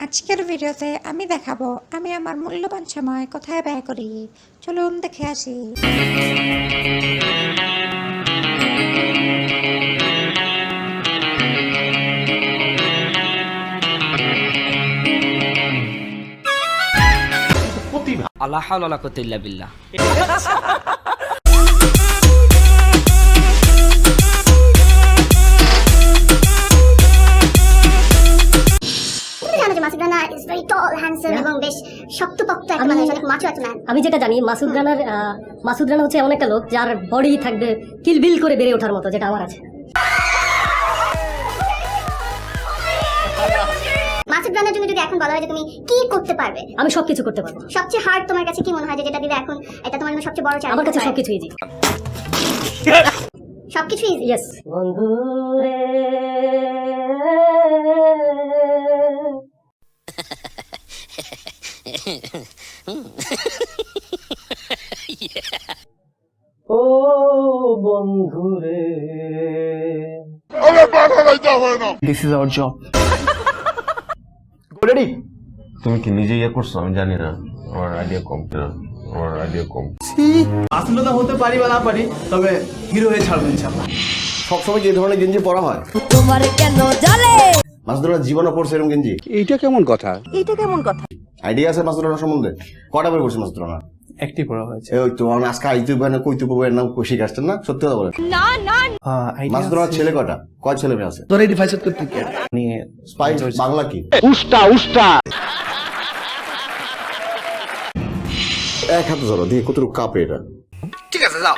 আজকের ভিডিওতে আমি দেখাবো আমি আমার মূল্যবান সময় কোথায় ব্যয় করি। চলুন দেখে আসি। আল্লাহ হাওলা ওয়ালা কুওয়াতা ইল্লা বিল্লাহ। আমি যেটা জানি মাসুদ রানা হচ্ছে এমন একটা লোক যার বডি থাকবে কিলবিল করে বেড়ে ওঠার মতো, যেটা আমার আছে। মাসুদ রানার জন্য যদি এখন বলা হয় যে তুমি কি করতে পারবে? আমি সবকিছু করতে পারবো। সবচেয়ে হার্ড তোমার কাছে কি মনে হয় যে যেটা দিলে এখন এটা তোমার জন্য সবচেয়ে বড় চ্যালেঞ্জ? আমার কাছে সবকিছু ইজি। সবকিছু ইজি? ইয়েস। বন্ধুরে ও বন্ধুরে, this is our job. Ready? তুমি কি নিজে ইয়ে করছো? আমি জানি না, আমার আইডিয়া কম। আসলে হতে পারি বা না পারি, তবে হিরো হয়ে ছাড়বো ইনশাআল্লাহ। সবসময় যে ধরনের গেঞ্জি পরা হয় তোমার কেন জ্বলে? মাসুদুল্লাহ জীবনে পড়ছে এরকম গেঞ্জি? এইটা কেমন কথা? আইডিয়া আছে মাসুদুল্লাহ সম্বন্ধে? কটা বই পড়ছে মাসুদুল্লাহ? একটি পড়া হয়েছে। ওই তো আমি আজকে আইতে না কইতে বইয়ের নাম কৌশিক আসছেন না? সত্যি কথা বলেন। মাসুদুল্লাহ ছেলে কটা? কয় ছেলে মেয়ে আছে? তোর এই ডিভাইস করতে কি নিয়ে স্পাই বাংলা কি? এক হাতে ধরো দিয়ে কতটুকু কাপে এটা? ঠিক আছে, যাও।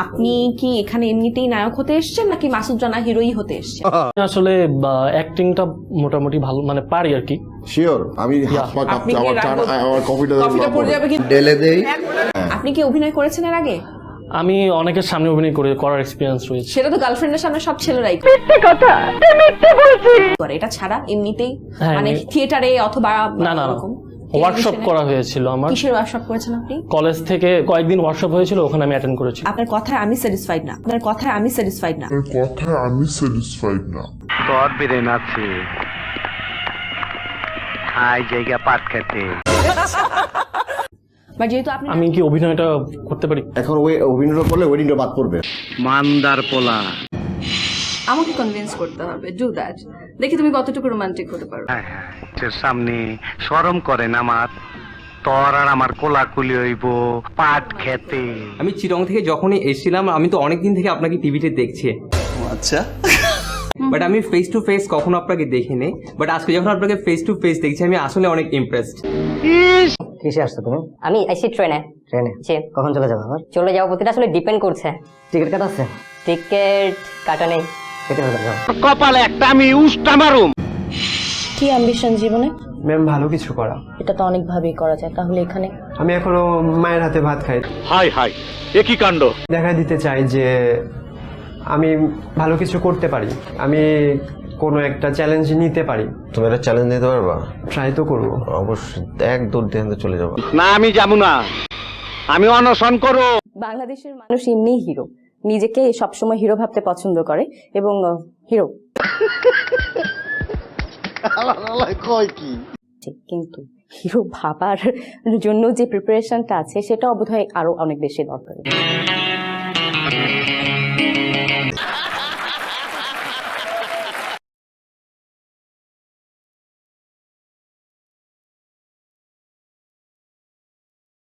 আপনি কি এখানে এমনিতেই নায়ক হতে এসেছেন নাকি মাসুদ রানা হিরোই হতে এসেছেন? আসলে অ্যাক্টিংটা মোটামুটি ভালো, মানে পারি আর কি। শিওর আমি হাত পা আপনি কাঁপছে, কি আমার কফিটা পড়ে যাবে কি? ডেলে দেই। আপনি কি অভিনয় করেছেন এর আগে? আমি অনেকের সামনে অভিনয় করার এক্সপিরিয়েন্স রয়েছে। সেটা তো গার্লফ্রেন্ডের সামনে সব ছেলেরাই করে। এটা ছাড়া এমনিতেই হ্যাঁ, মানে থিয়েটারে অথবা না এরকম ওয়ার্কশপ করা হয়েছিল আমার। কিসের ওয়ার্কশপ করেছেন আপনি? কলেজ থেকে কয়েকদিন ওয়ার্কশপ হয়েছিল, ওখানে আমি অ্যাটেন্ড করেছি। আপনার কথায় আমি স্যাটিসফাইড না। তোর বিরেন আছে হাই জায়গা পাট খেতে। বা যেহেতু আপনি আমি কি অভিনয়টা করতে পারি? এখন ওই অভিনয় করলে ওয়েডিংটা বাদ পড়বে। মান্দার পোলা। আমাকে কনভিন্স করতে হবে, ডু দ্যাট। দেখি তুমি কতটুকু রোমান্টিক হতে পারো। হ্যাঁ, তোর সামনে শরম করে না আমার? তোর আর আমার কোলাকুলি হইব পাট খেতে। আমি চিরং থেকে যখনই এসেছিলাম, আমি তো অনেকদিন থেকে আপনাকে টিভিতে দেখছি, আচ্ছা, বাট আমি ফেস টু ফেস কখনো আপনাকে দেখিনি। বাট আজকে যখন আপনাকে ফেস টু ফেস দেখছি, আমি আসলে অনেক ইমপ্রেসড। কিসে আসছো তুমি? আমি আইসি ট্রেনে। কখন চলে যাবো? আবার চলে যাবো প্রতিটা আসলে ডিপেন্ড করছে। টিকিট কাটা আছে? টিকিট কাটা নেই। কপালে একটা আমি উষ্টা মারুম। কি অ্যাম্বিশন জীবনে? ম্যাম ভালো কিছু করা। এটা তো অনেক ভাবেই করা যায়। তাহলে এখানে আমি এখনো মায়ের হাতে ভাত খাই। হাই হাই, একই কাণ্ড। দেখা দিতে চাই যে আমি ভালো কিছু করতে পারি, আমি কোনো একটা চ্যালেঞ্জ নিতে পারি। তুমি একটা চ্যালেঞ্জ নিতে পারবা? ট্রাই তো করবো। অবশ্যই, এক দূর দিয়ে চলে যাবো। না, আমি যাবো না, আমি অনশন করব। বাংলাদেশের মানুষ এমনিই হিরো, নিজেকে সবসময় হিরো ভাবতে পছন্দ করে এবং হিরো। কিন্তু হিরো ভাবার জন্য যে প্রিপারেশনটা আছে সেটা বোধহয় আরো অনেক বেশি দরকার।